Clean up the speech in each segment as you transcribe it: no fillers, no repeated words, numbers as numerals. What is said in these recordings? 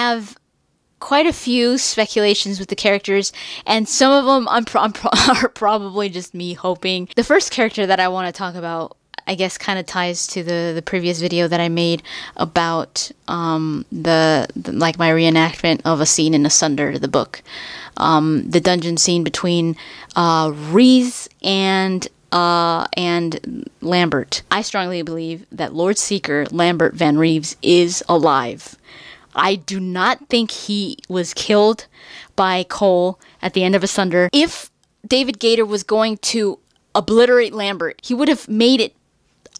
have quite a few speculations with the characters, and some of them are probably just me hoping. The first character that I want to talk about, I guess, kind of ties to the previous video that I made about the like my reenactment of a scene in Asunder, the book, the dungeon scene between Reese and Lambert. I strongly believe that Lord Seeker Lambert Van Reeves is alive. I do not think he was killed by Cole at the end of Asunder. If David Gator was going to obliterate Lambert, he would have made it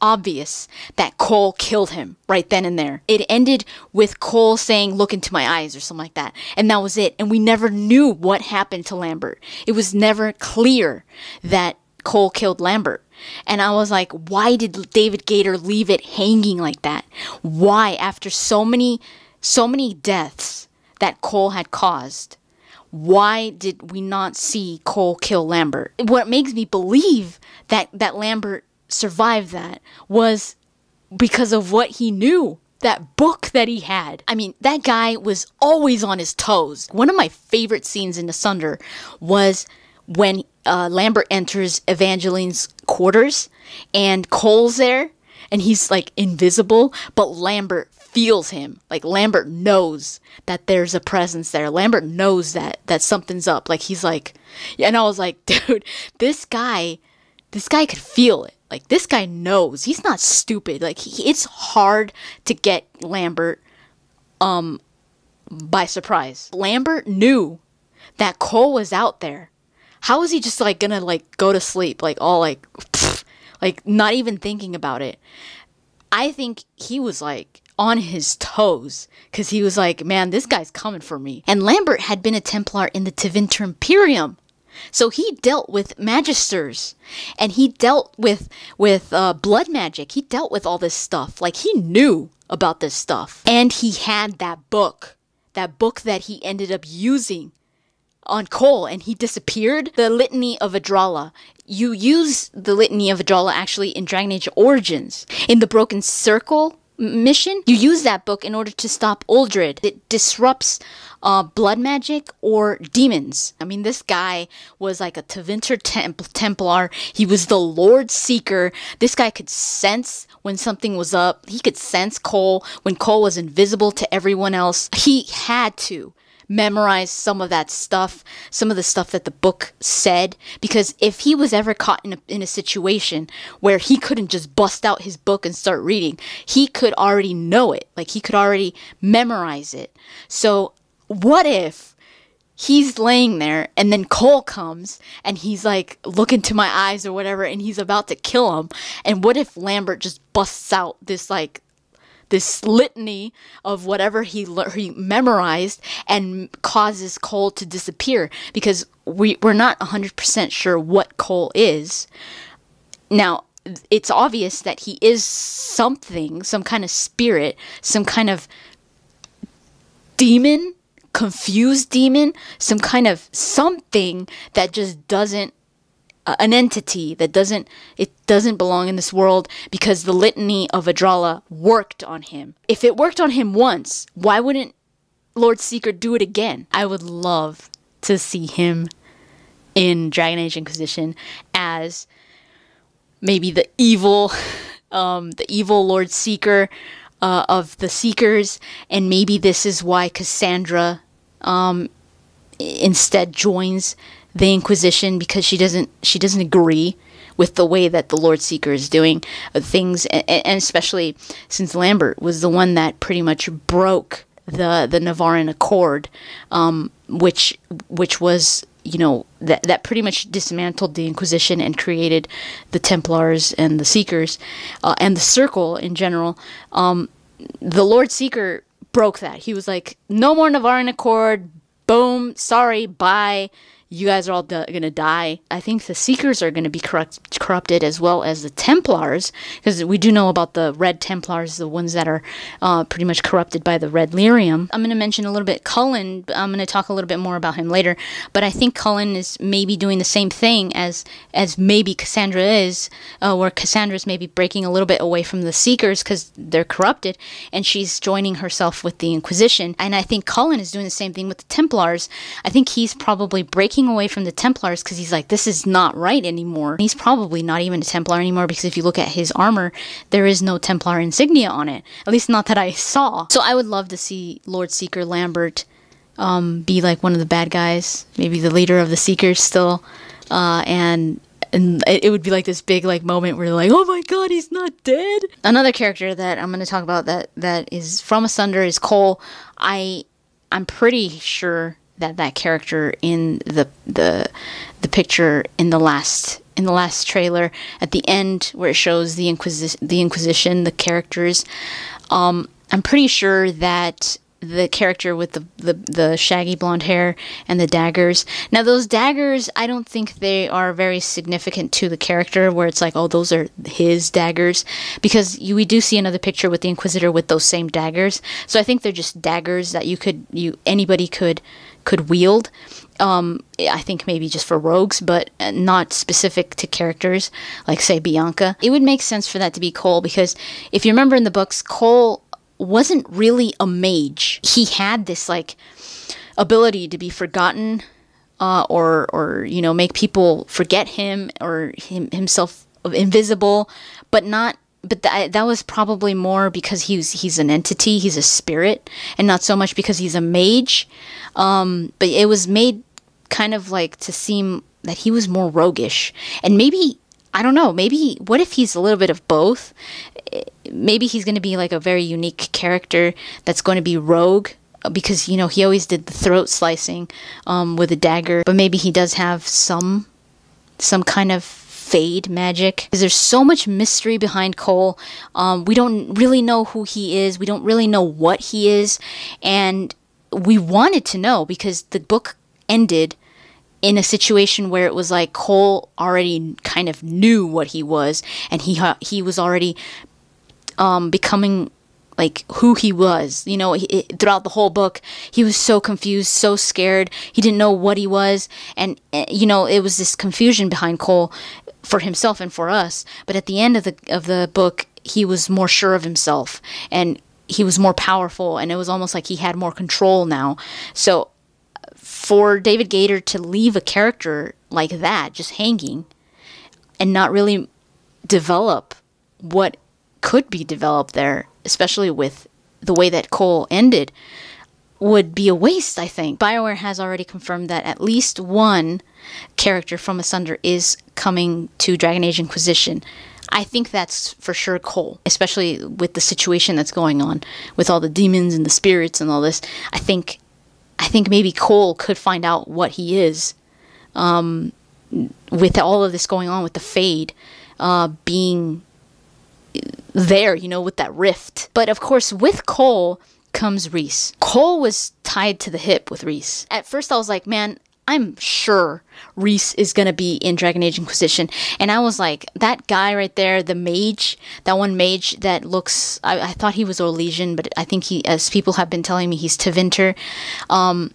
obvious that Cole killed him right then and there. It ended with Cole saying, "Look into my eyes," or something like that. And that was it. And we never knew what happened to Lambert. It was never clear that Cole killed Lambert. And I was like, why did David Gator leave it hanging like that? Why, after so many deaths that Cole had caused, why did we not see Cole kill Lambert? What makes me believe that Lambert survived that was because of what he knew. That book that he had. I mean, that guy was always on his toes. One of my favorite scenes in Asunder was when Lambert enters Evangeline's quarters and Cole's there and he's like invisible, but Lambert feels him. Like, Lambert knows that there's a presence there. Lambert knows that something's up. Like, he's like, and I was like, dude, this guy could feel it. Like, this guy knows. He's not stupid. Like, it's hard to get Lambert by surprise. Lambert knew that Cole was out there. How is he just like gonna like go to sleep like all like pfft, like not even thinking about it? I think he was like on his toes because he was like, man, this guy's coming for me. And Lambert had been a Templar in the Tevinter Imperium, so he dealt with magisters and he dealt with blood magic. He dealt with all this stuff. Like, he knew about this stuff, and he had that book that he ended up using on Cole, and he disappeared. The Litany of Adralla. You use the Litany of Adralla actually in Dragon Age Origins. In the Broken Circle mission, you use that book in order to stop Uldred. It disrupts blood magic or demons. I mean, this guy was like a Tevinter Templar. He was the Lord Seeker. This guy could sense when something was up. He could sense Cole when Cole was invisible to everyone else. He had to memorize some of that stuff, some of the stuff that the book said, because if he was ever caught in a situation where he couldn't just bust out his book and start reading, he could already know it. Like, he could already memorize it. So what if he's laying there and then Cole comes and he's like, "Look into my eyes," or whatever, and he's about to kill him? And what if Lambert just busts out this litany of whatever he memorized and causes Cole to disappear? Because we're not 100% sure what Cole is. Now, it's obvious that he is something, some kind of spirit, some kind of demon, confused demon, some kind of something that just doesn't, an entity that doesn't belong in this world, because the Litany of Adralla worked on him. If it worked on him once, why wouldn't Lord Seeker do it again? I would love to see him in Dragon Age Inquisition as maybe the evil Lord Seeker of the Seekers, and maybe this is why Cassandra instead joins the Inquisition, because she doesn't agree with the way that the Lord Seeker is doing things, and especially since Lambert was the one that pretty much broke the Navaran Accord, which was, you know, that pretty much dismantled the Inquisition and created the Templars and the Seekers, and the Circle in general. The Lord Seeker broke that. He was like, no more Navaran Accord, boom, sorry, bye. you guys are all gonna die. I think the Seekers are gonna be corrupted, as well as the Templars, because we do know about the Red Templars, the ones that are pretty much corrupted by the Red Lyrium. I'm gonna mention a little bit Cullen. I'm gonna talk a little bit more about him later, but I think Cullen is maybe doing the same thing as maybe Cassandra is, where Cassandra's maybe breaking a little bit away from the Seekers because they're corrupted, and she's joining herself with the Inquisition. And I think Cullen is doing the same thing with the Templars. I think he's probably breaking away from the Templars because he's like, this is not right anymore. He's probably not even a Templar anymore, because if you look at his armor, there is no Templar insignia on it, at least not that I saw. So I would love to see Lord Seeker Lambert be like one of the bad guys, maybe the leader of the Seekers still, and it would be like this big like moment where they're like, oh my god, he's not dead. Another character that I'm going to talk about that is from Asunder is Cole. I'm pretty sure that character in the picture in the last trailer at the end, where it shows the Inquisition, the characters, I'm pretty sure that the character with the shaggy blonde hair and the daggers. Now those daggers, I don't think they are very significant to the character, where it's like, oh, those are his daggers, because we do see another picture with the Inquisitor with those same daggers. So I think they're just daggers that anybody could wield. I think maybe just for rogues, but not specific to characters like, say, Bianca. It would make sense for that to be Cole, because if you remember in the books, Cole wasn't really a mage. He had this like ability to be forgotten, or you know, make people forget him, or himself invisible, but that was probably more because he's an entity, he's a spirit, and not so much because he's a mage. But it was made kind of like to seem that he was more roguish, and maybe, I don't know, maybe, what if he's a little bit of both? Maybe he's going to be like a very unique character that's going to be rogue, because, you know, he always did the throat slicing with a dagger, but maybe he does have some kind of fade magic, because there's so much mystery behind Cole. We don't really know who he is, we don't really know what he is, and we wanted to know, because the book ended in a situation where it was like Cole already kind of knew what he was, and he was already becoming like who he was. You know, throughout the whole book, he was so confused, so scared. He didn't know what he was, and you know, it was this confusion behind Cole for himself and for us. But at the end of the book, he was more sure of himself, and he was more powerful, and it was almost like he had more control now. So for David Gator to leave a character like that just hanging and not really develop what could be developed there, especially with the way that Cole ended, would be a waste, I think. BioWare has already confirmed that at least one character from Asunder is coming to Dragon Age Inquisition. I think that's for sure Cole, especially with the situation that's going on with all the demons and the spirits and all this. I think maybe Cole could find out what he is, with all of this going on, with the Fade being there, you know, with that rift. But of course, with Cole comes Rhys. Cole was tied to the hip with Rhys. At first I was like, man, I'm sure Rhys is going to be in Dragon Age Inquisition. And I was like, that guy right there, the mage, that one mage that looks, I thought he was Orlesian, but I think he, as people have been telling me, he's Tevinter. I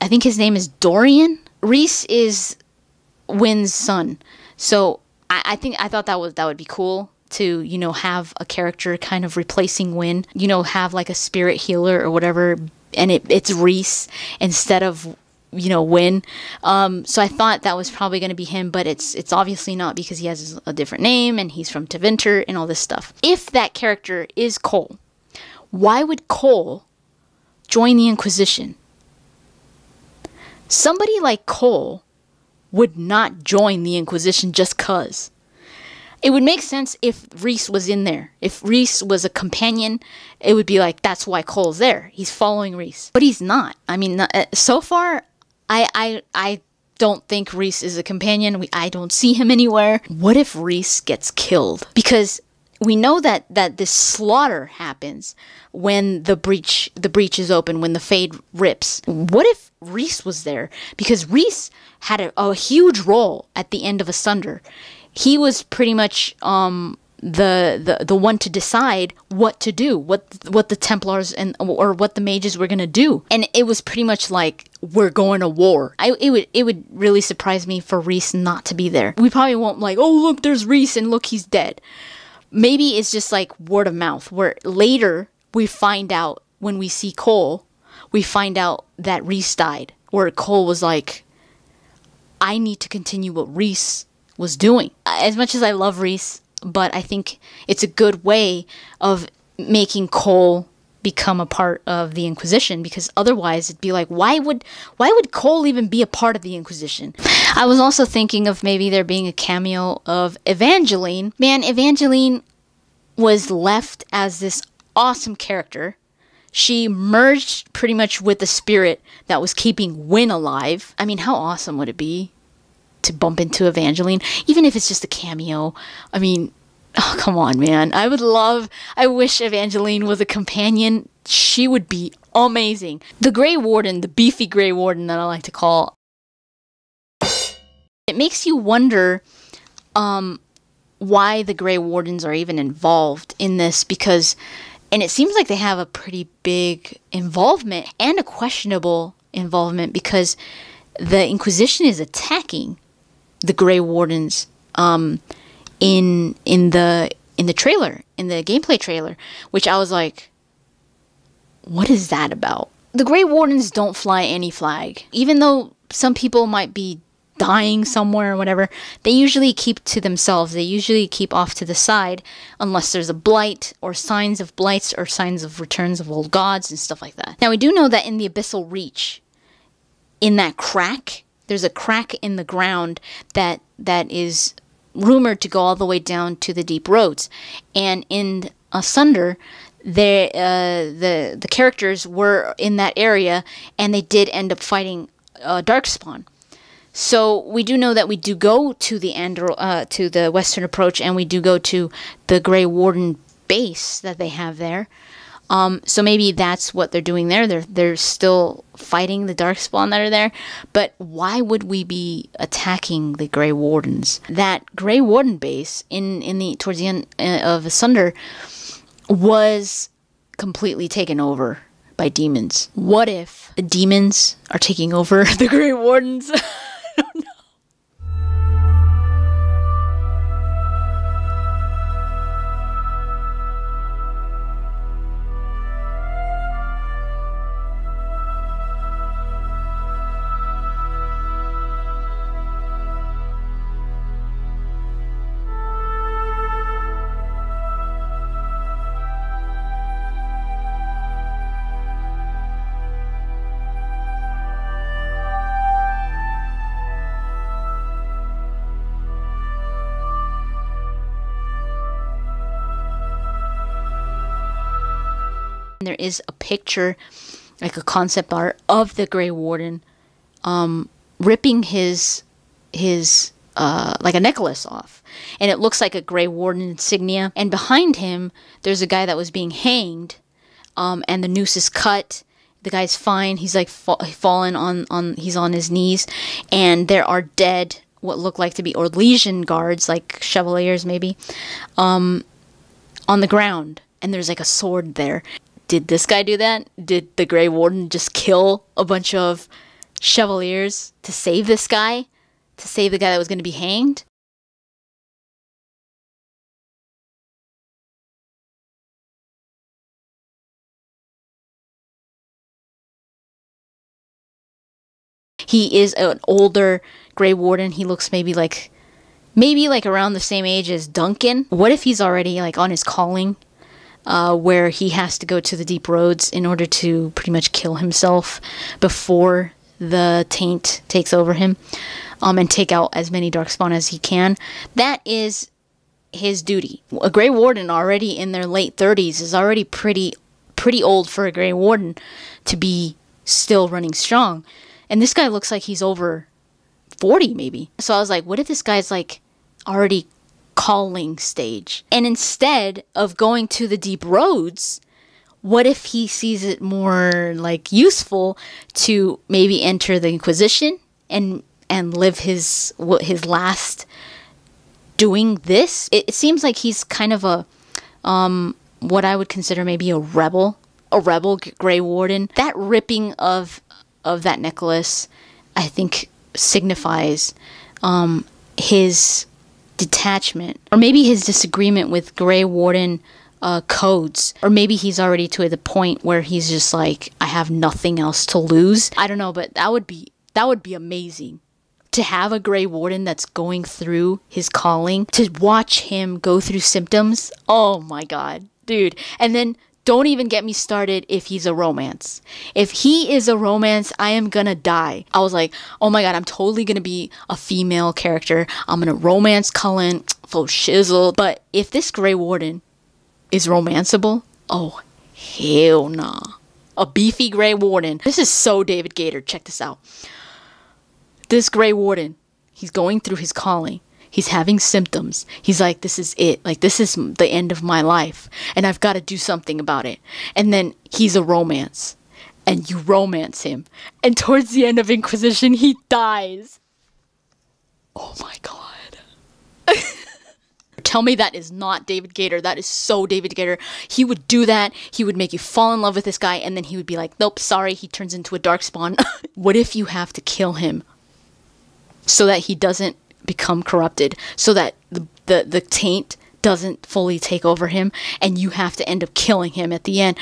think his name is Dorian. Rhys is Wynn's son. So I thought that would be cool to, you know, have a character kind of replacing Wynn, you know, have like a spirit healer or whatever, and it's Rhys instead of, you know, Wynn. So I thought that was probably going to be him, but it's obviously not, because he has a different name and he's from Tevinter and all this stuff. If that character is Cole, why would Cole join the Inquisition? Somebody like Cole would not join the Inquisition just 'cause. It would make sense if Rhys was in there. If Rhys was a companion, it would be like, that's why Cole's there. He's following Rhys. But he's not. I mean, so far, I don't think Rhys is a companion. I don't see him anywhere. What if Rhys gets killed? Because we know that this slaughter happens when the breach is open, when the Fade rips. What if Reese was there? Because Reese had a huge role at the end of Asunder. He was pretty much the one to decide what to do, what the Templars or what the mages were gonna do, and it was pretty much like, we're going to war. It would really surprise me for Reese not to be there. We probably won't like, oh look, there's Reese and look, he's dead. Maybe it's just like word of mouth, where later we find out, when we see Cole, we find out that Reese died, where Cole was like, I need to continue what Reese was doing. As much as I love Reese, but I think it's a good way of making Cole become a part of the Inquisition, because otherwise it'd be like, why would Cole even be a part of the Inquisition? I was also thinking of maybe there being a cameo of Evangeline. Man, Evangeline was left as this awesome character. She merged pretty much with the spirit that was keeping Wynn alive. I mean, how awesome would it be to bump into Evangeline, even if it's just a cameo? I mean, oh, come on, man. I wish Evangeline was a companion. She would be amazing. The Grey Warden, the beefy Grey Warden that I like to call, it makes you wonder why the Grey Wardens are even involved in this, because, and it seems like they have a pretty big involvement, and a questionable involvement, because the Inquisition is attacking the Grey Wardens in the trailer, in the gameplay trailer, which I was like, what is that about? The Grey Wardens don't fly any flag. Even though some people might be dying somewhere or whatever, they usually keep to themselves. They usually keep off to the side, unless there's a blight, or signs of blights, or signs of returns of old gods and stuff like that. Now, we do know that in the Abyssal Reach, in that crack, there's a crack in the ground that is rumored to go all the way down to the deep roads. And in Asunder, the characters were in that area, and they did end up fighting Darkspawn. So we do know that we do go to the Western Approach, and we do go to the Grey Warden base that they have there. So maybe that's what they're doing there. They're still fighting the Darkspawn that are there. But why would we be attacking the Grey Wardens? That Grey Warden base towards the end of Asunder was completely taken over by demons. What if the demons are taking over the Grey Wardens? I don't know. There is a picture, like a concept art of the Grey Warden ripping his like a necklace off, and it looks like a Grey Warden insignia, and behind him there's a guy that was being hanged, and the noose is cut. The guy's fine. He's like fallen on he's on his knees, and there are dead, what look like to be Orlesian guards, like Chevaliers maybe, on the ground, and there's like a sword there. Did this guy do that? Did the Grey Warden just kill a bunch of Chevaliers to save this guy? To save the guy that was going to be hanged? He is an older Grey Warden. He looks maybe like around the same age as Duncan. What if he's already like on his calling? Where he has to go to the deep roads in order to pretty much kill himself before the taint takes over him, and take out as many Darkspawn as he can. That is his duty. A Grey Warden already in their late 30s is already pretty old for a Grey Warden to be still running strong. And this guy looks like he's over 40 maybe. So I was like, what if this guy's like already calling stage. And instead of going to the deep roads, what if he sees it more like useful to maybe enter the Inquisition and live his last doing this? It seems like he's kind of a what I would consider maybe a rebel Grey Warden. That ripping of that necklace, I think, signifies his detachment, or maybe his disagreement with Grey Warden codes, or maybe he's already to the point where he's just like, I have nothing else to lose. I don't know, but that would be amazing to have a Grey Warden that's going through his calling, to watch him go through symptoms. Oh my god, dude. And then don't even get me started if he's a romance. If he is a romance, I am gonna die. I was like, oh my god, I'm totally gonna be a female character. I'm gonna romance Cullen, full shizzle. But if this Grey Warden is romanceable, oh hell nah. A beefy Grey Warden. This is so David Gator. Check this out. This Grey Warden, he's going through his calling. He's having symptoms. He's like, this is it. Like, this is the end of my life. And I've got to do something about it. And then he's a romance. And you romance him. And towards the end of Inquisition, he dies. Oh my god. Tell me that is not David Gator. That is so David Gator. He would do that. He would make you fall in love with this guy. And then he would be like, nope, sorry. He turns into a darkspawn. What if you have to kill him so that he doesn't become corrupted, so that the taint doesn't fully take over him, and you have to end up killing him at the end?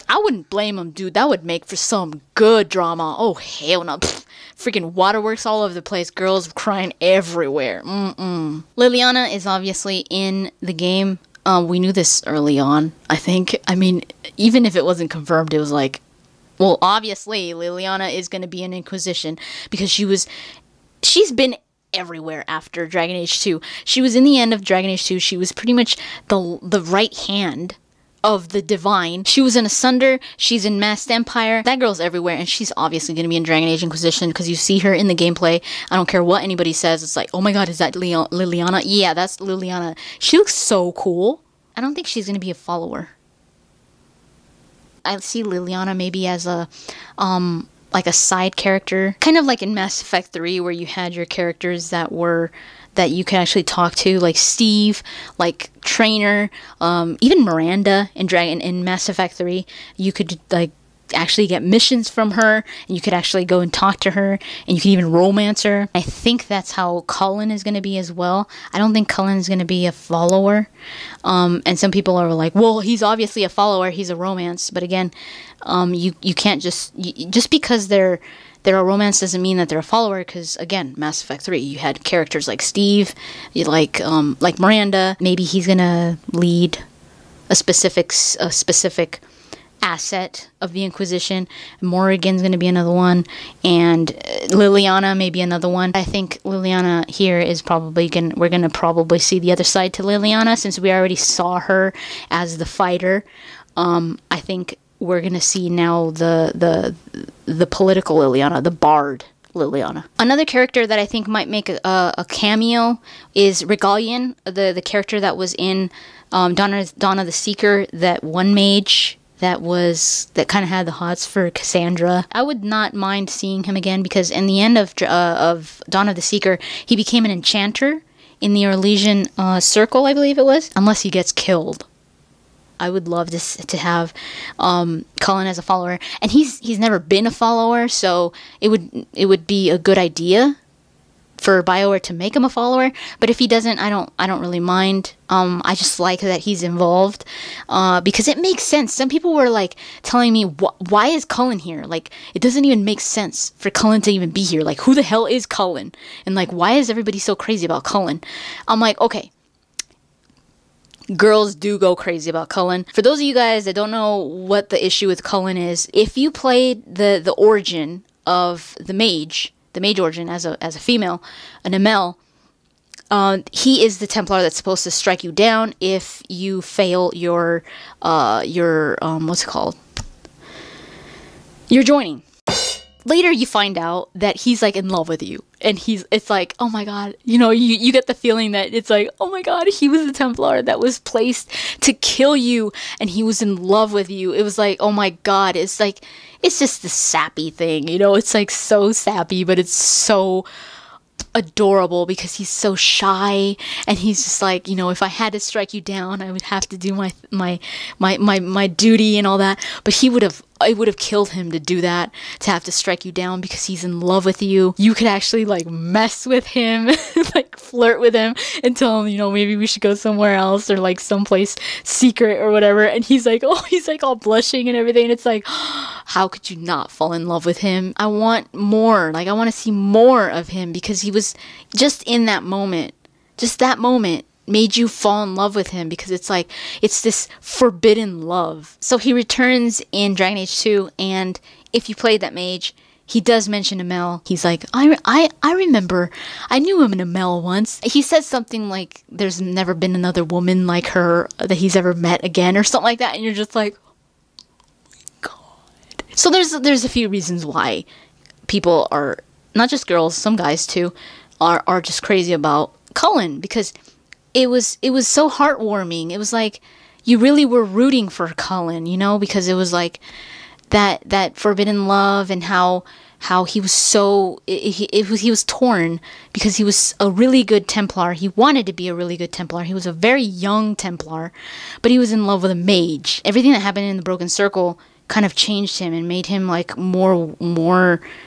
I wouldn't blame him, dude. That would make for some good drama. Oh hell no. Freaking waterworks all over the place. Girls crying everywhere. Liliana is obviously in the game. We knew this early on, I think. I mean, even if it wasn't confirmed, it was like, well, obviously, Liliana is going to be an Inquisition, because she's been everywhere after Dragon Age 2. She was in the end of Dragon Age 2. She was pretty much the right hand of the Divine. She was in Asunder. She's in Masked Empire. That girl's everywhere, and she's obviously going to be in Dragon Age Inquisition, because you see her in the gameplay. I don't care what anybody says. It's like, oh my god, is that Liliana? Yeah, that's Liliana. She looks so cool. I don't think she's going to be a follower. I see Liliana maybe as a like a side character, kind of like in Mass Effect 3, where you had your characters that you could actually talk to, like Steve, like Trainer, even Miranda in Mass Effect 3. You could like actually get missions from her, and you could actually go and talk to her, and you could even romance her. I think that's how Cullen is going to be as well. I don't think Cullen is going to be a follower. And some people are like, well, he's obviously a follower, he's a romance. But again, you can't just because they're a romance doesn't mean that they're a follower, because again, Mass Effect 3, you had characters like Steve, like Miranda. Maybe he's going to lead a specific asset of the Inquisition. Morrigan's going to be another one, and Liliana maybe another one. I think Liliana here is probably we're going to probably see the other side to Liliana, since we already saw her as the fighter. I think we're going to see now the political Liliana, the bard Liliana. Another character that I think might make a cameo is Regalian, the character that was in Dawn of the Seeker, that one mage that kind of had the hots for Cassandra. I would not mind seeing him again, because in the end of Dawn of the Seeker, he became an enchanter in the Orlesian Circle, I believe it was, unless he gets killed. I would love to have Cullen as a follower, and he's never been a follower, so it would be a good idea for BioWare to make him a follower. But if he doesn't, I don't really mind. I just like that he's involved, because it makes sense. Some people were like telling me, why is Cullen here? Like, it doesn't even make sense for Cullen to even be here. Like, who the hell is Cullen? And like, why is everybody so crazy about Cullen? I'm like, okay, girls do go crazy about Cullen. For those of you guys that don't know what the issue with Cullen is, if you played the origin of the mage origin as a female, an ML, he is the Templar that's supposed to strike you down if you fail your what's it called? Your joining. later you find out that he's like in love with you, and it's like, oh my god, you know, you get the feeling that it's like, oh my god, he was a Templar that was placed to kill you, and he was in love with you. It was like, oh my god, it's like, it's just the sappy thing, you know, it's like so sappy, but it's so adorable because he's so shy, and he's just like, you know, if I had to strike you down, I would have to do my duty and all that. But I would have killed him to do that, to have to strike you down, because he's in love with you. You could actually like mess with him, like flirt with him, and tell him, you know, maybe we should go somewhere else, or like someplace secret or whatever. And he's like, oh, he's like all blushing and everything. And it's like, how could you not fall in love with him? I want more. Like, I want to see more of him, because he was just in that moment, just that moment made you fall in love with him, because it's like, it's this forbidden love. So he returns in Dragon Age 2, and if you played that mage, he does mention Amel. He's like, I remember, I knew him in Amel once. He says something like, there's never been another woman like her that he's ever met again, or something like that, and you're just like, oh my god. So there's a few reasons why people are, not just girls, some guys too, are just crazy about Cullen, because it was so heartwarming. It was like you really were rooting for Cullen, you know, because it was like that forbidden love, and how he was so he was torn, because he was a really good Templar. He wanted to be a really good Templar. He was a very young Templar, but he was in love with a mage. Everything that happened in the Broken Circle kind of changed him and made him like more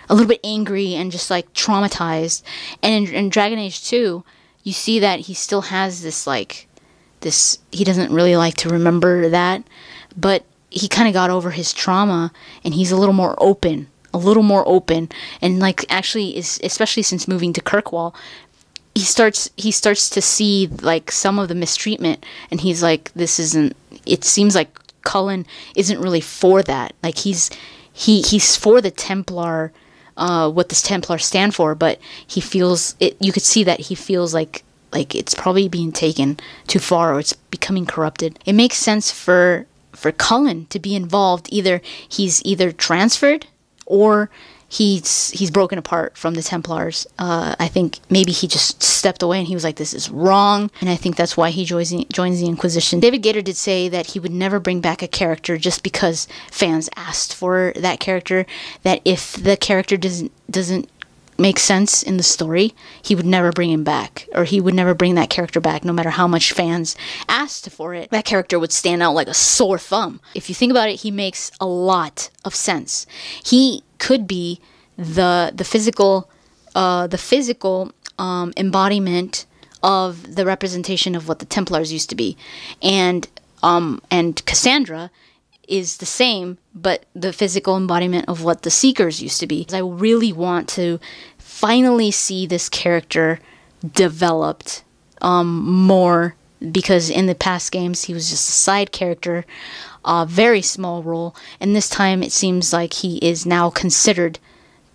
a little bit angry and just like traumatized. And in Dragon Age 2, you see that he still has this, he doesn't really like to remember that, but he kind of got over his trauma, and he's a little more open, and like actually is, especially since moving to Kirkwall, he starts to see like some of the mistreatment, and he's like, it seems like Cullen isn't really for that. Like he's for the Templar, what this Templar stand for, but he feels it. You could see that he feels like it's probably being taken too far, or it's becoming corrupted. It makes sense for Cullen to be involved. He's either transferred, or he's broken apart from the Templars. I think maybe he just stepped away and he was like, this is wrong. And I think that's why he joins the Inquisition. David Gator did say that he would never bring back a character just because fans asked for that character, that if the character doesn't make sense in the story, he would never bring him back, or he would never bring that character back, no matter how much fans asked for it. That character would stand out like a sore thumb. If you think about it, he makes a lot of sense. He could be the physical embodiment of the representation of what the Templars used to be, and Cassandra is the same, but the physical embodiment of what the Seekers used to be. I really want to finally see this character developed more, because in the past games he was just a side character, a very small role, and this time it seems like he is now considered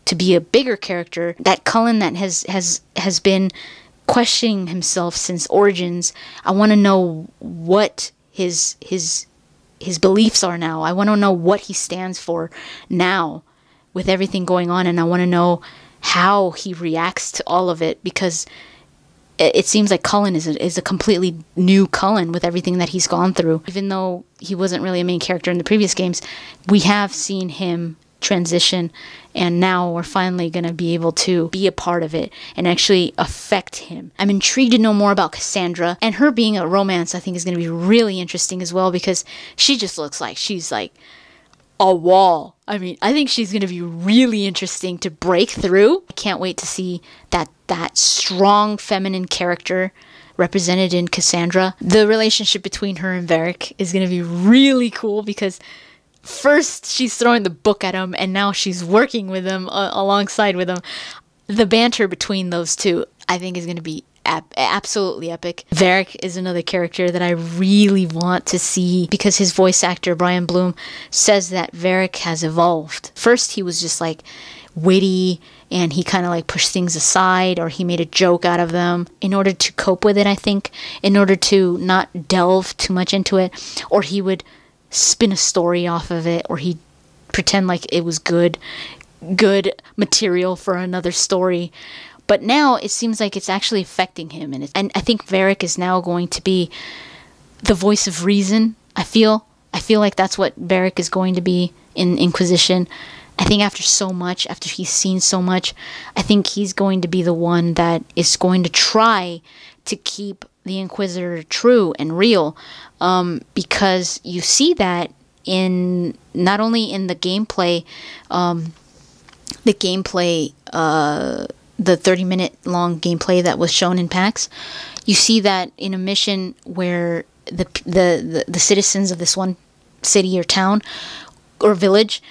to be a bigger character. That Cullen that has been questioning himself since Origins. I want to know what his beliefs are now. I want to know what he stands for now with everything going on, and I want to know how he reacts to all of it, because it seems like Cullen is a completely new Cullen with everything that he's gone through. Even though he wasn't really a main character in the previous games, we have seen him transition, and now we're finally going to be able to be a part of it and actually affect him. I'm intrigued to know more about Cassandra, and her being a romance I think is going to be really interesting as well, because she just looks like she's like a wall. I mean, I think she's going to be really interesting to break through. I can't wait to see that strong feminine character represented in Cassandra. The relationship between her and Varric is going to be really cool, because first she's throwing the book at him, and now she's working with him alongside with him. The banter between those two, I think, is going to be absolutely epic. Varric is another character that I really want to see, because his voice actor, Brian Bloom, says that Varric has evolved. First, he was just like witty, and he kind of like pushed things aside, or he made a joke out of them in order to cope with it, I think, in order to not delve too much into it, or he would spin a story off of it, or he'd pretend like it was good. good material for another story. But now it seems like it's actually affecting him, and I think Varric is now going to be the voice of reason. I feel like that's what Varric is going to be in Inquisition. I think after he's seen so much, I think he's going to be the one that is going to try to keep the Inquisitor true and real, because you see that in not only in the gameplay, the 30-minute long gameplay that was shown in PAX. You see that in a mission where the citizens of this one city or town or village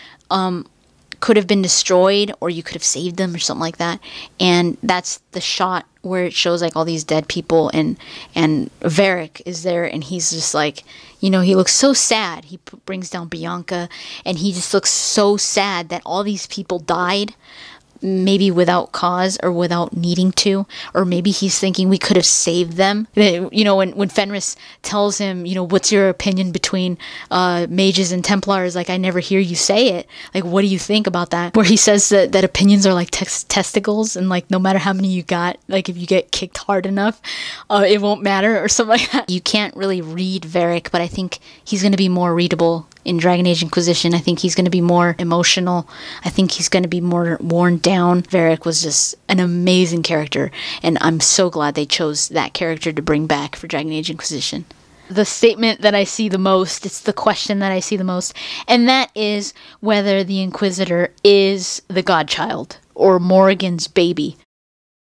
could have been destroyed, or you could have saved them or something like that. And that's the shot where it shows like all these dead people, and Varric is there, and he's just like, you know, he looks so sad. He brings down Bianca, and he just looks so sad that all these people died, maybe without cause or without needing to, or maybe he's thinking we could have saved them. You know, when Fenris tells him, you know, what's your opinion between mages and Templars? Like, I never hear you say it. Like, what do you think about that? Where he says that opinions are like testicles, and like no matter how many you got, like if you get kicked hard enough, it won't matter, or something like that. You can't really read Varric, but I think he's going to be more readable in Dragon Age Inquisition. I think he's going to be more emotional. I think he's going to be more worn down. Varric was just an amazing character, and I'm so glad they chose that character to bring back for Dragon Age Inquisition. The statement that I see the most, it's the question that I see the most, and that is whether the Inquisitor is the Godchild or Morrigan's baby.